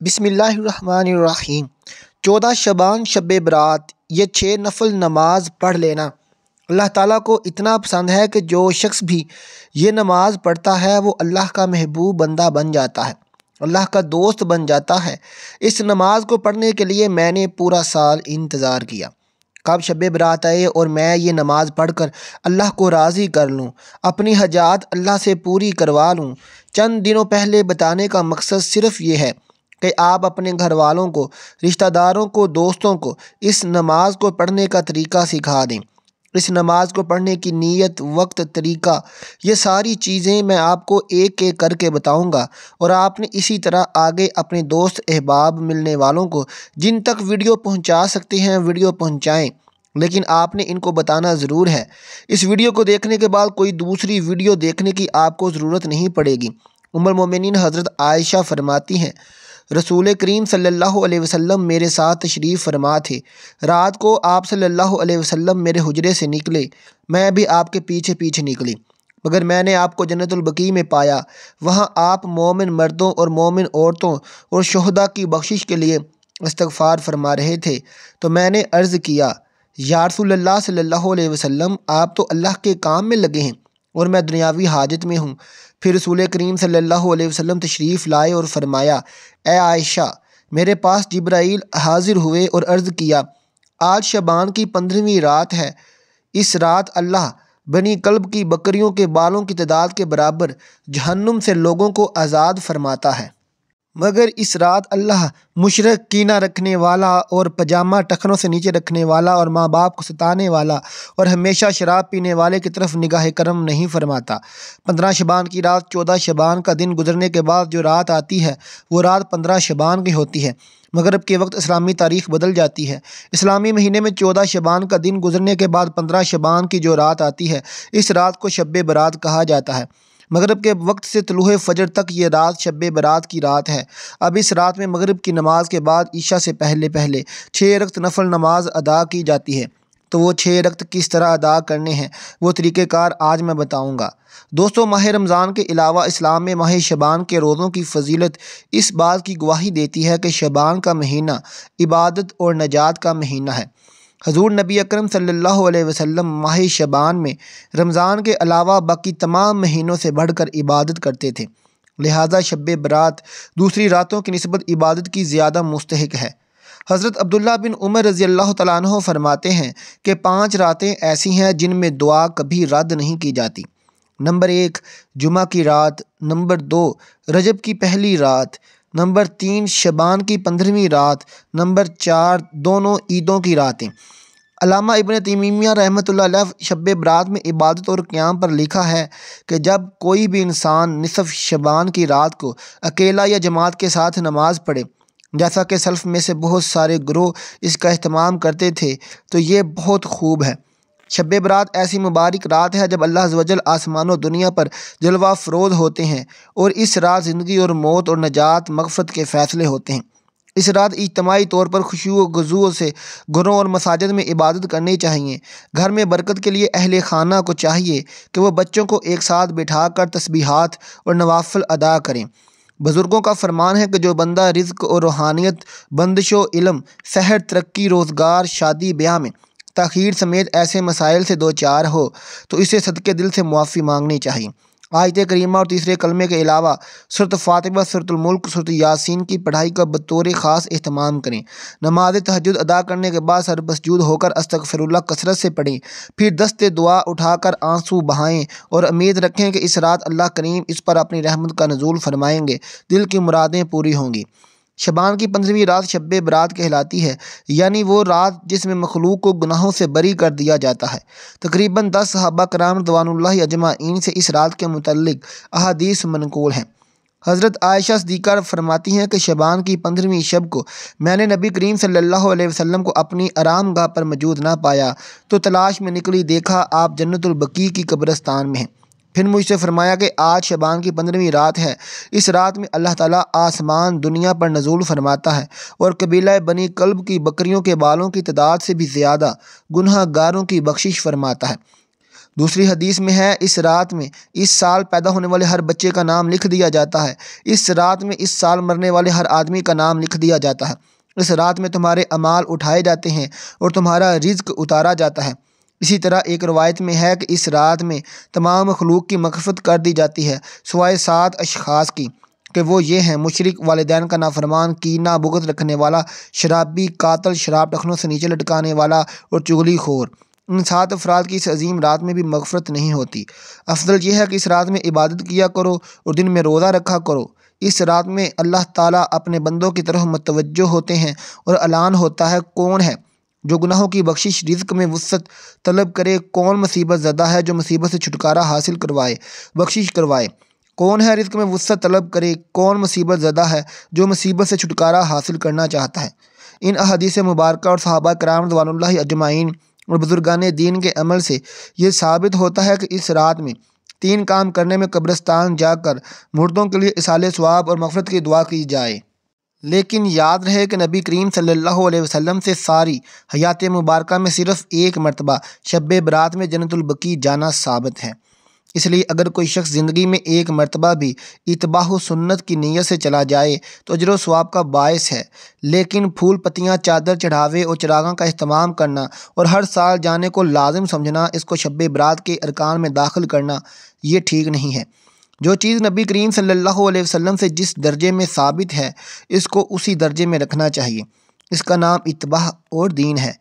بسم اللہ الرحمن الرحیم 14 شعبان شب برات یہ 6 نفل نماز پڑھ لینا اللہ تعالیٰ کو اتنا پسند ہے کہ جو شخص بھی یہ نماز پڑھتا ہے وہ اللہ کا محبوب بندہ بن جاتا ہے، اللہ کا دوست بن جاتا ہے۔ اس نماز کو پڑھنے کے لیے میں نے پورا سال انتظار کیا کب شب برات آئے اور میں یہ نماز پڑھ کر اللہ کو راضی کر لوں، اپنی حاجات اللہ سے پوری کروا لوں۔ چند دنوں پہلے بتانے کا مقصد صرف یہ ہے کہ آپ اپنے گھر والوں کو، رشتہ داروں کو، دوستوں کو اس نماز کو پڑھنے کا طریقہ سکھا دیں۔ اس نماز کو پڑھنے کی نیت، وقت، طریقہ، یہ ساری چیزیں میں آپ کو ایک ایک کر کے بتاؤں گا، اور آپ نے اسی طرح آگے اپنے دوست، احباب، ملنے والوں کو جن تک ویڈیو پہنچا سکتے ہیں ویڈیو پہنچائیں، لیکن آپ نے ان کو بتانا ضرور ہے۔ اس ویڈیو کو دیکھنے کے بعد کوئی دوسری ویڈیو دیکھنے کی آپ کو ضرورت نہیں پڑے گی۔ ام المومنین حضرت عائشہ فرماتی ہیں، رسول کریم صلی اللہ علیہ وسلم میرے ساتھ تشریف فرما تھے۔ رات کو آپ صلی اللہ علیہ وسلم میرے حجرے سے نکلے، میں بھی آپ کے پیچھے پیچھے نکلی، مگر میں نے آپ کو جنت البقیع میں پایا۔ وہاں آپ مومن مردوں اور مومن عورتوں اور شہداء کی بخشش کے لیے استغفار فرما رہے تھے، تو میں نے عرض کیا، یا رسول اللہ صلی اللہ علیہ وسلم، آپ تو اللہ کے کام میں لگے ہیں اور میں دنیاوی حاجت میں ہوں۔ پھر رسول کریم صلی اللہ علیہ وسلم تشریف لائے اور فرمایا، اے عائشہ، میرے پاس جبرائیل حاضر ہوئے اور عرض کیا، آج شعبان کی 15ویں رات ہے۔ اس رات اللہ بنی کلب کی بکریوں کے بالوں کی تعداد کے برابر جہنم سے لوگوں کو آزاد فرماتا ہے، مگر اس رات اللہ مشرک، کینہ رکھنے والا اور پجامہ ٹخنوں سے نیچے رکھنے والا اور ماں باپ کو ستانے والا اور ہمیشہ شراب پینے والے کی طرف نگاہ کرم نہیں فرماتا۔ 15 شعبان کی رات 14 شعبان کا دن گزرنے کے بعد جو رات آتی ہے وہ رات 15 شعبان کی ہوتی ہے۔ مغرب کے وقت اسلامی تاریخ بدل جاتی ہے۔ اسلامی مہینے میں 14 شعبان کا دن گزرنے کے بعد 15 شعبان کی جو رات آتی ہے اس رات کو شب برات کہا جاتا ہے۔ مغرب کے وقت سے طلوع فجر تک یہ رات شب برات کی رات ہے۔ اب اس رات میں مغرب کی نماز کے بعد عشاء سے پہلے 6 رکعت نفل نماز ادا کی جاتی ہے۔ تو وہ 6 رکعت کس طرح ادا کرنے ہیں وہ طریقہ کار آج میں بتاؤں گا۔ دوستو، ماہ رمضان کے علاوہ اسلام میں ماہ شعبان کے روزوں کی فضیلت اس بات کی گواہی دیتی ہے کہ شعبان کا مہینہ عبادت اور نجات کا مہینہ ہے۔ حضور نبی اکرم صلی اللہ علیہ وسلم ماہ شعبان میں رمضان کے علاوہ باقی تمام مہینوں سے بڑھ کر عبادت کرتے تھے، لہٰذا شب برات دوسری راتوں کی نسبت عبادت کی زیادہ مستحق ہے۔ حضرت عبداللہ بن عمر رضی اللہ تعالیٰ عنہ فرماتے ہیں کہ 5 راتیں ایسی ہیں جن میں دعا کبھی رد نہیں کی جاتی۔ نمبر 1 جمعہ کی رات، نمبر 2 رجب کی پہلی رات، نمبر 3 شعبان کی 15ویں رات، نمبر 4 دونوں عیدوں کی راتیں۔ علامہ ابن تیمیہ رحمۃ اللہ علیہ شب برات میں عبادت اور قیام پر لکھا ہے کہ جب کوئی بھی انسان نصف شعبان کی رات کو اکیلا یا جماعت کے ساتھ نماز پڑھے، جیسا کہ سلف میں سے بہت سارے گروہ اس کا اہتمام کرتے تھے، تو یہ بہت خوب ہے۔ شب برات ایسی مبارک رات ہے جب اللہ عز و جل آسمان و دنیا پر جلوہ افروز ہوتے ہیں، اور اس رات زندگی اور موت اور نجات مغفرت کے فیصلے ہوتے ہیں۔ اس رات اجتماعی طور پر خشوع و خضوع سے گھروں اور مساجد میں عبادت کرنی چاہیے۔ گھر میں برکت کے لیے اہل خانہ کو چاہیے کہ وہ بچوں کو ایک ساتھ بٹھا کر تسبیحات اور نوافل ادا کریں۔ بزرگوں کا فرمان ہے کہ جو بندہ رزق اور روحانیت، بندش و علم، صحت، ترقی، روزگار، شادی بیاہ میں تاخیر سمیت ایسے مسائل سے دوچار ہو تو اسے صدقے دل سے معافی مانگنی چاہیے۔ آیت کریمہ اور تیسرے کلمے کے علاوہ سورۃ فاتحہ، سورۃ الملک، سورۃ یاسین کی پڑھائی کا بطور خاص اہتمام کریں۔ نماز تہجد ادا کرنے کے بعد سر مسجود ہو کر استغفر اللہ کثرت سے پڑھیں، پھر دست دعا اٹھا کر آنسو بہائیں اور امید رکھیں کہ اس رات اللہ کریم اس پر اپنی رحمت کا نزول فرمائیں گے، دل کی مرادیں پوری ہوں گی۔ شعبان کی 15ویں رات شب برات کہلاتی ہے، یعنی وہ رات جس میں مخلوق کو گناہوں سے بری کر دیا جاتا ہے۔ تقریباً 10 صحابہ کرام رضوان اللہ اجمعین سے اس رات کے متعلق احادیث منقول ہیں۔ حضرت عائشہ صدیقہ فرماتی ہیں کہ شعبان کی 15ویں شب کو میں نے نبی کریم صلی اللہ علیہ وسلم کو اپنی آرام گاہ پر موجود نہ پایا، تو تلاش میں نکلی، دیکھا آپ جنت البقیع کی قبرستان میں ہیں۔ پھر مجھ سے فرمایا کہ آج شعبان کی 15ویں رات ہے، اس رات میں اللہ تعالیٰ آسمان دنیا پر نزول فرماتا ہے اور قبیلہ بنی کلب کی بکریوں کے بالوں کی تعداد سے بھی زیادہ گناہ گاروں کی بخشش فرماتا ہے۔ دوسری حدیث میں ہے اس رات میں اس سال پیدا ہونے والے ہر بچے کا نام لکھ دیا جاتا ہے، اس رات میں اس سال مرنے والے ہر آدمی کا نام لکھ دیا جاتا ہے، اس رات میں تمہارے اعمال اٹھائے جاتے ہیں اور تمہارا رزق اتارا جاتا ہے۔ اسی طرح ایک روایت میں ہے کہ اس رات میں تمام مخلوق کی مغفرت کر دی جاتی ہے سوائے 7 اشخاص کی، کہ وہ یہ ہیں: مشرک، والدین کا نافرمان، کینہ بغض رکھنے والا، شرابی، قاتل، شراب ٹخنوں سے نیچے لٹکانے والا اور چغلی خور۔ ان 7 افراد کی اس عظیم رات میں بھی مغفرت نہیں ہوتی۔ افضل یہ ہے کہ اس رات میں عبادت کیا کرو اور دن میں روزہ رکھا کرو۔ اس رات میں اللہ تعالیٰ اپنے بندوں کی طرف متوجہ ہوتے ہیں اور اعلان ہوتا ہے: کون ہے جو گناہوں کی بخشش، رزق میں وسعت طلب کرے؟ کون مصیبت زدہ ہے جو مصیبت سے چھٹکارا حاصل کروائے، بخشش کروائے؟ کون ہے رزق میں وسعت طلب کرے؟ کون مصیبت زدہ ہے جو مصیبت سے چھٹکارا حاصل کرنا چاہتا ہے؟ ان احادیث مبارکہ اور صحابہ کرام رضوان اللہ اجمعین اور بزرگان دین کے عمل سے یہ ثابت ہوتا ہے کہ اس رات میں 3 کام کرنے میں قبرستان جا کر مردوں کے لیے ایصال ثواب اور مغفرت کی دعا کی جائے۔ لیکن یاد رہے کہ نبی کریم صلی اللہ علیہ وسلم سے ساری حیات مبارکہ میں صرف 1 مرتبہ شب برات میں جنت البقیع جانا ثابت ہے۔ اس لیے اگر کوئی شخص زندگی میں 1 مرتبہ بھی اتباع سنت کی نیت سے چلا جائے تو اجر و ثواب کا باعث ہے، لیکن پھول پتیاں، چادر چڑھاوے اور چراغاں کا اہتمام کرنا اور ہر سال جانے کو لازم سمجھنا، اس کو شب برات کے ارکان میں داخل کرنا، یہ ٹھیک نہیں ہے۔ جو چیز نبی کریم صلی اللہ علیہ وسلم سے جس درجے میں ثابت ہے اس کو اسی درجے میں رکھنا چاہیے۔ اس کا نام اتباع اور دین ہے۔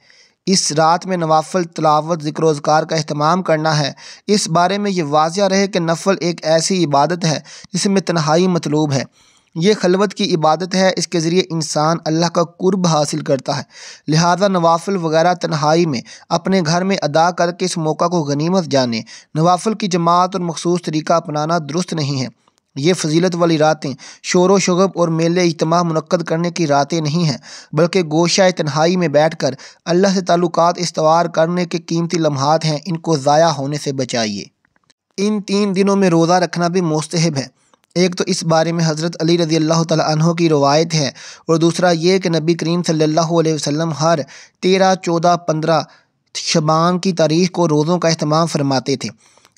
اس رات میں نوافل، تلاوت، ذکر و اذکار کا اہتمام کرنا ہے۔ اس بارے میں یہ واضح رہے کہ نفل ایک ایسی عبادت ہے جس میں تنہائی مطلوب ہے۔ یہ خلوت کی عبادت ہے، اس کے ذریعے انسان اللہ کا قرب حاصل کرتا ہے، لہذا نوافل وغیرہ تنہائی میں اپنے گھر میں ادا کر کے اس موقع کو غنیمت جانے۔ نوافل کی جماعت اور مخصوص طریقہ اپنانا درست نہیں ہے۔ یہ فضیلت والی راتیں شور و شغب اور میلے اجتماع منعقد کرنے کی راتیں نہیں ہیں، بلکہ گوشہ تنہائی میں بیٹھ کر اللہ سے تعلقات استوار کرنے کے قیمتی لمحات ہیں، ان کو ضائع ہونے سے بچائیے۔ ان 3 دنوں میں روزہ رکھنا بھی مستحب ہے۔ ایک تو اس بارے میں حضرت علی رضی اللہ تعالیٰ عنہ کی روایت ہے، اور دوسرا یہ کہ نبی کریم صلی اللہ علیہ وسلم ہر 13، 14، 15 شعبان کی تاریخ کو روزوں کا اہتمام فرماتے تھے،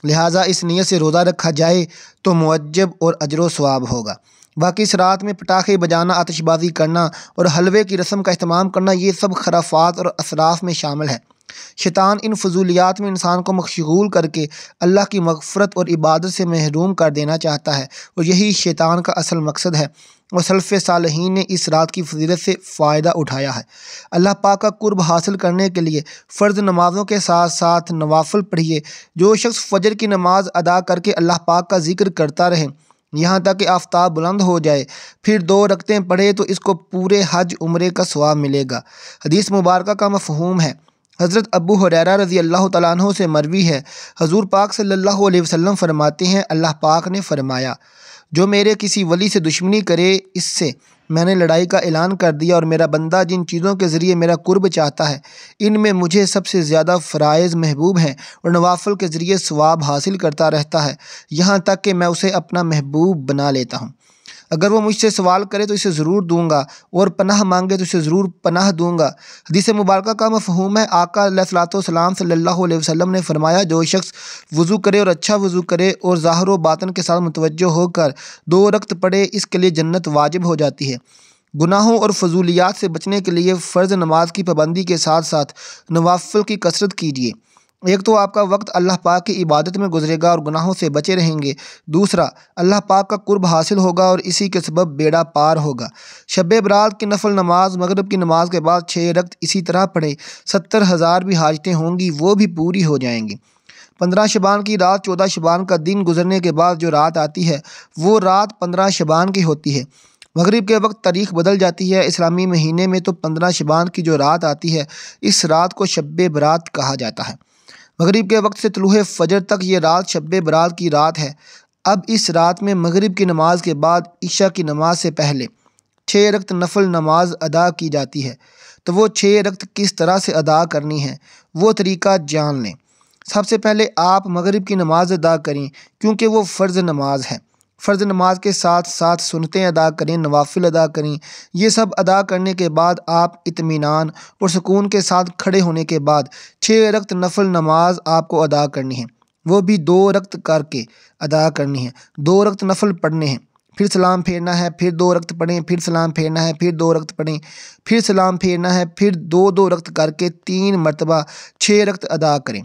لہٰذا اس نیت سے روزہ رکھا جائے تو معجب اور اجر و ثواب ہوگا۔ باقی اس رات میں پٹاخے بجانا، آتش بازی کرنا اور حلوے کی رسم کا اہتمام کرنا، یہ سب خرافات اور اسراف میں شامل ہے۔ شیطان ان فضولیات میں انسان کو مشغول کر کے اللہ کی مغفرت اور عبادت سے محروم کر دینا چاہتا ہے، اور یہی شیطان کا اصل مقصد ہے، اور سلف صالحین نے اس رات کی فضیلت سے فائدہ اٹھایا ہے۔ اللہ پاک کا قرب حاصل کرنے کے لیے فرض نمازوں کے ساتھ ساتھ نوافل پڑھیے۔ جو شخص فجر کی نماز ادا کر کے اللہ پاک کا ذکر کرتا رہے یہاں تک کہ آفتاب بلند ہو جائے، پھر 2 رکعتیں پڑھے تو اس کو پورے حج عمرے کا ثواب ملے گا۔ حدیث مبارکہ کا مفہوم ہے، حضرت ابو ہریرہ رضی اللہ تعالیٰ عنہ سے مروی ہے، حضور پاک صلی اللہ علیہ وسلم فرماتے ہیں، اللہ پاک نے فرمایا: جو میرے کسی ولی سے دشمنی کرے، اس سے میں نے لڑائی کا اعلان کر دیا، اور میرا بندہ جن چیزوں کے ذریعے میرا قرب چاہتا ہے ان میں مجھے سب سے زیادہ فرائض محبوب ہیں، اور نوافل کے ذریعے ثواب حاصل کرتا رہتا ہے یہاں تک کہ میں اسے اپنا محبوب بنا لیتا ہوں۔ اگر وہ مجھ سے سوال کرے تو اسے ضرور دوں گا، اور پناہ مانگے تو اسے ضرور پناہ دوں گا۔ حدیث مبارکہ کا مفہوم ہے، آقا علیہ الصلوۃ والسلام صلی اللہ علیہ وسلم نے فرمایا: جو شخص وضو کرے اور اچھا وضو کرے اور ظاہر و باطن کے ساتھ متوجہ ہو کر 2 رکعت پڑھے، اس کے لیے جنت واجب ہو جاتی ہے۔ گناہوں اور فضولیات سے بچنے کے لیے فرض نماز کی پابندی کے ساتھ ساتھ نوافل کی کثرت کیجیے۔ ایک تو آپ کا وقت اللہ پاک کی عبادت میں گزرے گا اور گناہوں سے بچے رہیں گے، دوسرا اللہ پاک کا قرب حاصل ہوگا اور اسی کے سبب بیڑا پار ہوگا۔ شب برات کی نفل نماز مغرب کی نماز کے بعد 6 رکعت اسی طرح پڑھے، 70,000 بھی حاجتیں ہوں گی وہ بھی پوری ہو جائیں گی۔ 15 شعبان کی رات، 14 شعبان کا دن گزرنے کے بعد جو رات آتی ہے وہ رات 15 شعبان کی ہوتی ہے۔ مغرب کے وقت تاریخ بدل جاتی ہے، اسلامی مہینے میں تو 15 شعبان کی جو رات آتی ہے اس رات کو شب برات کہا جاتا ہے۔ مغرب کے وقت سے طلوع فجر تک یہ رات شب برات کی رات ہے۔ اب اس رات میں مغرب کی نماز کے بعد عشاء کی نماز سے پہلے 6 رکعت نفل نماز ادا کی جاتی ہے، تو وہ 6 رکعت کس طرح سے ادا کرنی ہے وہ طریقہ جان لیں۔ سب سے پہلے آپ مغرب کی نماز ادا کریں، کیونکہ وہ فرض نماز ہے۔ فرض نماز کے ساتھ ساتھ سنتیں ادا کریں، نوافل ادا کریں۔ یہ سب ادا کرنے کے بعد آپ اطمینان اور سکون کے ساتھ کھڑے ہونے کے بعد 6 رکعت نفل نماز آپ کو ادا کرنی ہے۔ وہ بھی 2 رکعت کر کے ادا کرنی ہے۔ 2 رکعت نفل پڑھنے ہیں، پھر سلام پھیرنا ہے، پھر 2 رکعت پڑھیں، پھر سلام پھیرنا ہے، پھر 2 رکعت پڑھیں، پھر سلام پھیرنا ہے، پھر 2 رکعت کر کے 3 مرتبہ 6 رکعت ادا کریں۔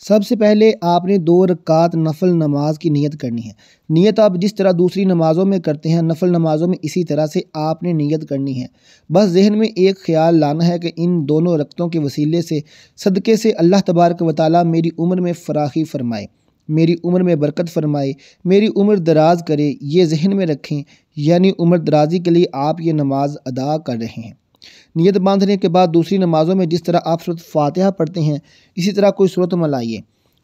سب سے پہلے آپ نے 2 رکعت نفل نماز کی نیت کرنی ہے۔ نیت آپ جس طرح دوسری نمازوں میں کرتے ہیں، نفل نمازوں میں اسی طرح سے آپ نے نیت کرنی ہے۔ بس ذہن میں ایک خیال لانا ہے کہ ان دونوں رکعتوں کے وسیلے سے، صدقے سے اللہ تبارک و تعالیٰ میری عمر میں فراخی فرمائے، میری عمر میں برکت فرمائے، میری عمر دراز کرے، یہ ذہن میں رکھیں، یعنی عمر درازی کے لیے آپ یہ نماز ادا کر رہے ہیں۔ نیت باندھنے کے بعد دوسری نمازوں میں جس طرح آپ سورۃ فاتحہ پڑھتے ہیں، اسی طرح کوئی سورت ملائیے۔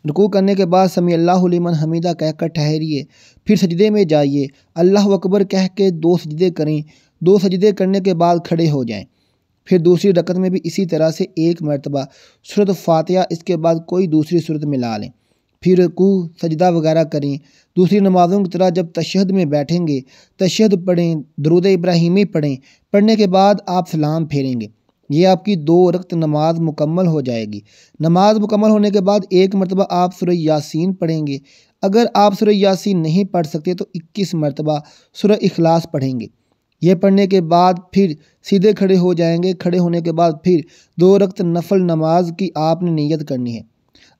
رکوع کرنے کے بعد سمیع اللہ لمن حمیدہ کہہ کر ٹھہریے، پھر سجدے میں جائیے، اللہ اکبر کہہ کے 2 سجدے کریں، 2 سجدے کرنے کے بعد کھڑے ہو جائیں۔ پھر دوسری رکعت میں بھی اسی طرح سے 1 مرتبہ سورۃ فاتحہ، اس کے بعد کوئی دوسری سورت ملا لیں، پھر رکوع سجدہ وغیرہ کریں۔ دوسری نمازوں کی طرح جب تشہد میں بیٹھیں گے، تشہد پڑھیں، درود ابراہیمی پڑھیں، پڑھنے کے بعد آپ سلام پھیریں گے۔ یہ آپ کی 2 رکعت نماز مکمل ہو جائے گی۔ نماز مکمل ہونے کے بعد 1 مرتبہ آپ سورہ یاسین پڑھیں گے۔ اگر آپ سورہ یاسین نہیں پڑھ سکتے تو 21 مرتبہ سورہ اخلاص پڑھیں گے۔ یہ پڑھنے کے بعد پھر سیدھے کھڑے ہو جائیں گے۔ کھڑے ہونے کے بعد پھر 2 رکعت نفل نماز کی آپ نے نیت کرنی ہے۔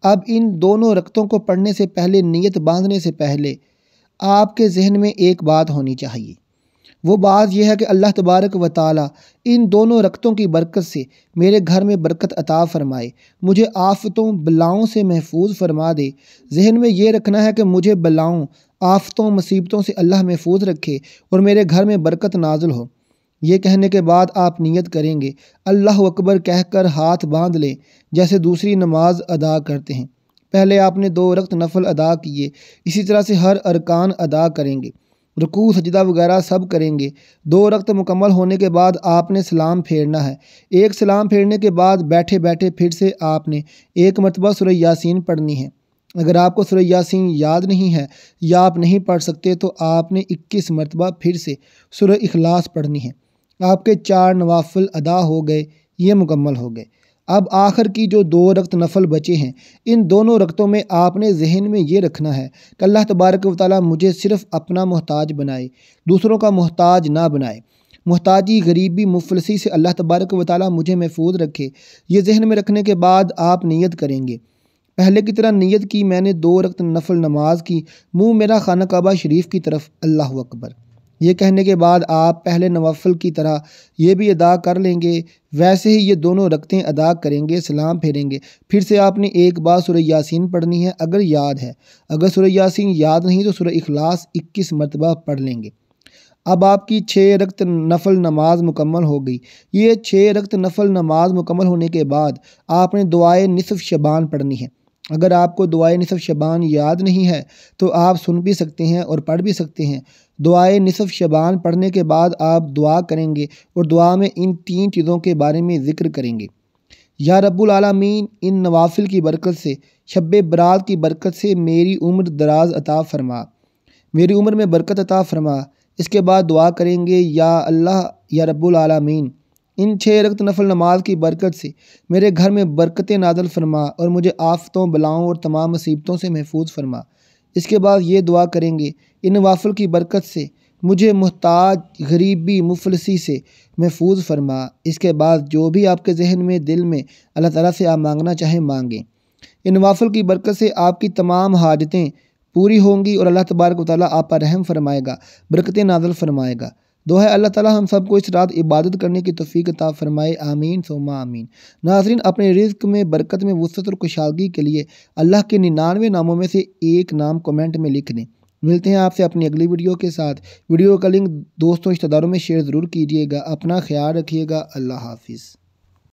اب ان دونوں رکعتوں کو پڑھنے سے پہلے، نیت باندھنے سے پہلے آپ کے ذہن میں ایک بات ہونی چاہیے۔ وہ بات یہ ہے کہ اللہ تبارک و تعالیٰ ان دونوں رکعتوں کی برکت سے میرے گھر میں برکت عطا فرمائے، مجھے آفتوں بلاؤں سے محفوظ فرما دے۔ ذہن میں یہ رکھنا ہے کہ مجھے بلاؤں، آفتوں، مصیبتوں سے اللہ محفوظ رکھے اور میرے گھر میں برکت نازل ہو۔ یہ کہنے کے بعد آپ نیت کریں گے، اللہ اکبر کہہ کر ہاتھ باندھ لیں جیسے دوسری نماز ادا کرتے ہیں۔ پہلے آپ نے 2 رکعت نفل ادا کیے، اسی طرح سے ہر ارکان ادا کریں گے، رکوع سجدہ وغیرہ سب کریں گے۔ 2 رکعت مکمل ہونے کے بعد آپ نے سلام پھیرنا ہے۔ ایک سلام پھیرنے کے بعد بیٹھے بیٹھے پھر سے آپ نے 1 مرتبہ سورہ یاسین پڑھنی ہے۔ اگر آپ کو سورہ یاسین یاد نہیں ہے یا آپ نہیں پڑھ سکتے تو آپ نے 21 مرتبہ پھر سے سورہ اخلاص پڑھنی ہے۔ آپ کے 4 نوافل ادا ہو گئے، یہ مکمل ہو گئے۔ اب آخر کی جو 2 رکعت نفل بچے ہیں، ان دونوں رکعتوں میں آپ نے ذہن میں یہ رکھنا ہے کہ اللہ تبارک و تعالیٰ مجھے صرف اپنا محتاج بنائے، دوسروں کا محتاج نہ بنائے۔ محتاجی، غریبی، مفلسی سے اللہ تبارک و تعالیٰ مجھے محفوظ رکھے۔ یہ ذہن میں رکھنے کے بعد آپ نیت کریں گے۔ پہلے کی طرح نیت کی، میں نے 2 رکعت نفل نماز کی، منہ میرا خانہ کعبہ شریف کی طرف، اللہ اکبر۔ یہ کہنے کے بعد آپ پہلے نوافل کی طرح یہ بھی ادا کر لیں گے، ویسے ہی یہ دونوں رکعتیں ادا کریں گے، سلام پھیریں گے۔ پھر سے آپ نے ایک بار سورہ یاسین پڑھنی ہے اگر یاد ہے، اگر سورہ یاسین یاد نہیں تو سورہ اخلاص 21 مرتبہ پڑھ لیں گے۔ اب آپ کی 6 رکعت نفل نماز مکمل ہو گئی۔ یہ 6 رکعت نفل نماز مکمل ہونے کے بعد آپ نے دعائے نصف شعبان پڑھنی ہے۔ اگر آپ کو دعائے نصف شعبان یاد نہیں ہے تو آپ سن بھی سکتے ہیں اور پڑھ بھی سکتے ہیں۔ دعائے نصف شعبان پڑھنے کے بعد آپ دعا کریں گے اور دعا میں ان 3 چیزوں کے بارے میں ذکر کریں گے۔ یا رب العالمین، ان نوافل کی برکت سے، شب برات کی برکت سے میری عمر دراز عطا فرما، میری عمر میں برکت عطا فرما۔ اس کے بعد دعا کریں گے، یا اللہ، یا رب العالمین، ان 6 رکعت نفل نماز کی برکت سے میرے گھر میں برکتیں نازل فرما اور مجھے آفتوں، بلاؤں اور تمام مصیبتوں سے محفوظ فرما۔ اس کے بعد یہ دعا کریں گے، ان نوافل کی برکت سے مجھے محتاج، غریبی، مفلسی سے محفوظ فرما۔ اس کے بعد جو بھی آپ کے ذہن میں، دل میں اللہ تعالیٰ سے آپ مانگنا چاہیں مانگیں۔ ان نوافل کی برکت سے آپ کی تمام حاجتیں پوری ہوں گی اور اللہ تبارک و تعالیٰ آپ پر رحم فرمائے گا، برکتیں نازل فرمائے گا۔ دعا ہے اللہ تعالیٰ ہم سب کو اس رات عبادت کرنے کی توفیق عطا فرمائے، آمین ثم آمین۔ ناظرین، اپنے رزق میں برکت میں وسعت اور خوشحالی کے لیے اللہ کے 99 ناموں میں سے ایک نام کمنٹ میں لکھ دیں۔ ملتے ہیں آپ سے اپنی اگلی ویڈیو کے ساتھ۔ ویڈیو کا لنک دوستوں، رشتہ داروں میں شیئر ضرور کیجیے گا۔ اپنا خیال رکھیے گا۔ اللہ حافظ۔